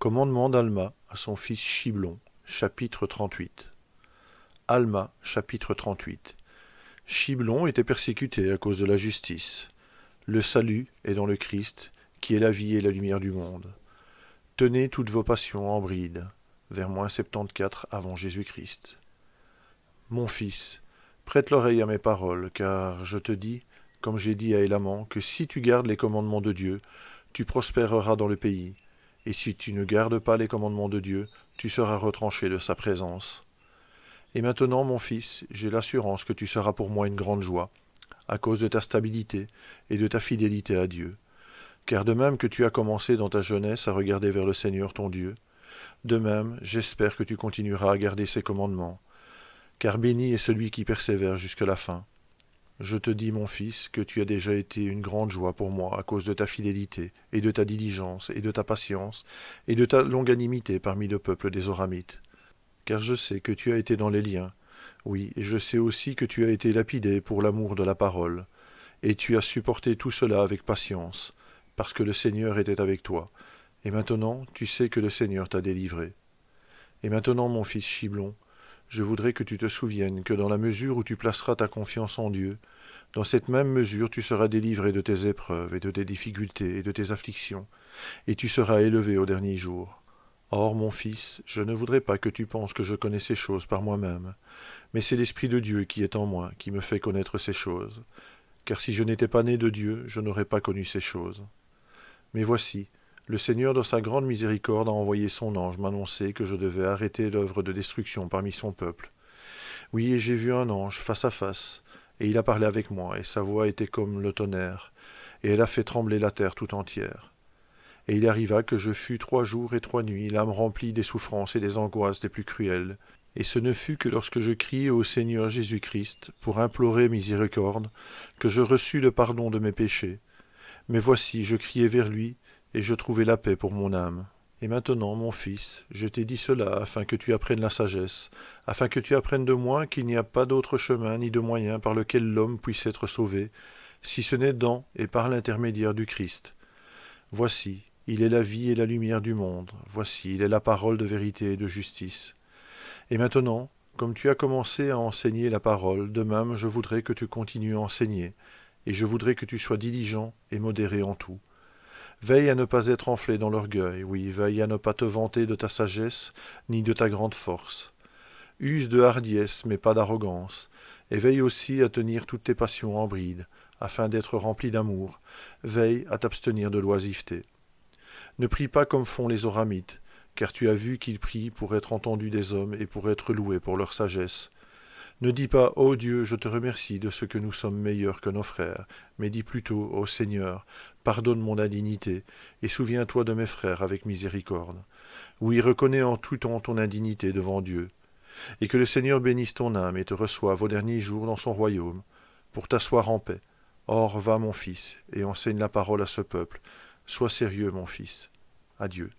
Commandement d'Alma à son fils Chiblon, chapitre 38. Alma, chapitre 38. Chiblon était persécuté à cause de la justice. Le salut est dans le Christ, qui est la vie et la lumière du monde. Tenez toutes vos passions en bride, vers -74 avant Jésus-Christ. Mon fils, prête l'oreille à mes paroles, car je te dis, comme j'ai dit à Élaman, que si tu gardes les commandements de Dieu, tu prospéreras dans le pays, et si tu ne gardes pas les commandements de Dieu, tu seras retranché de sa présence. Et maintenant, mon fils, j'ai l'assurance que tu seras pour moi une grande joie, à cause de ta stabilité et de ta fidélité à Dieu. Car de même que tu as commencé dans ta jeunesse à regarder vers le Seigneur ton Dieu, de même, j'espère que tu continueras à garder ses commandements. Car béni est celui qui persévère jusqu'à la fin. Je te dis, mon fils, que tu as déjà été une grande joie pour moi à cause de ta fidélité, et de ta diligence, et de ta patience, et de ta longanimité parmi le peuple des Oramites. Car je sais que tu as été dans les liens, oui, et je sais aussi que tu as été lapidé pour l'amour de la parole, et tu as supporté tout cela avec patience, parce que le Seigneur était avec toi, et maintenant tu sais que le Seigneur t'a délivré. Et maintenant, mon fils Chiblon, je voudrais que tu te souviennes que dans la mesure où tu placeras ta confiance en Dieu, dans cette même mesure tu seras délivré de tes épreuves et de tes difficultés et de tes afflictions, et tu seras élevé au dernier jour. Or, mon fils, je ne voudrais pas que tu penses que je connais ces choses par moi-même, mais c'est l'Esprit de Dieu qui est en moi qui me fait connaître ces choses. Car si je n'étais pas né de Dieu, je n'aurais pas connu ces choses. Mais voici, le Seigneur dans sa grande miséricorde a envoyé son ange m'annoncer que je devais arrêter l'œuvre de destruction parmi son peuple. Oui, et j'ai vu un ange face à face, et il a parlé avec moi, et sa voix était comme le tonnerre, et elle a fait trembler la terre tout entière. Et il arriva que je fus 3 jours et 3 nuits, l'âme remplie des souffrances et des angoisses des plus cruelles. Et ce ne fut que lorsque je criai au Seigneur Jésus-Christ pour implorer miséricorde, que je reçus le pardon de mes péchés. Mais voici, je criai vers lui, et je trouvai la paix pour mon âme. Et maintenant, mon fils, je t'ai dit cela afin que tu apprennes la sagesse, afin que tu apprennes de moi qu'il n'y a pas d'autre chemin ni de moyen par lequel l'homme puisse être sauvé, si ce n'est dans et par l'intermédiaire du Christ. Voici, il est la vie et la lumière du monde, voici, il est la parole de vérité et de justice. Et maintenant, comme tu as commencé à enseigner la parole, de même je voudrais que tu continues à enseigner, et je voudrais que tu sois diligent et modéré en tout. Veille à ne pas être enflé dans l'orgueil, oui, veille à ne pas te vanter de ta sagesse, ni de ta grande force. Use de hardiesse, mais pas d'arrogance, et veille aussi à tenir toutes tes passions en bride, afin d'être rempli d'amour. Veille à t'abstenir de l'oisiveté. Ne prie pas comme font les Oramites, car tu as vu qu'ils prient pour être entendus des hommes et pour être loués pour leur sagesse. Ne dis pas, ô Dieu, je te remercie de ce que nous sommes meilleurs que nos frères, mais dis plutôt, ô Seigneur, pardonne mon indignité, et souviens-toi de mes frères avec miséricorde. Oui, reconnais en tout temps ton indignité devant Dieu. Et que le Seigneur bénisse ton âme et te reçoive au dernier jour dans son royaume, pour t'asseoir en paix. Or, va, mon fils, et enseigne la parole à ce peuple. Sois sérieux, mon fils. Adieu.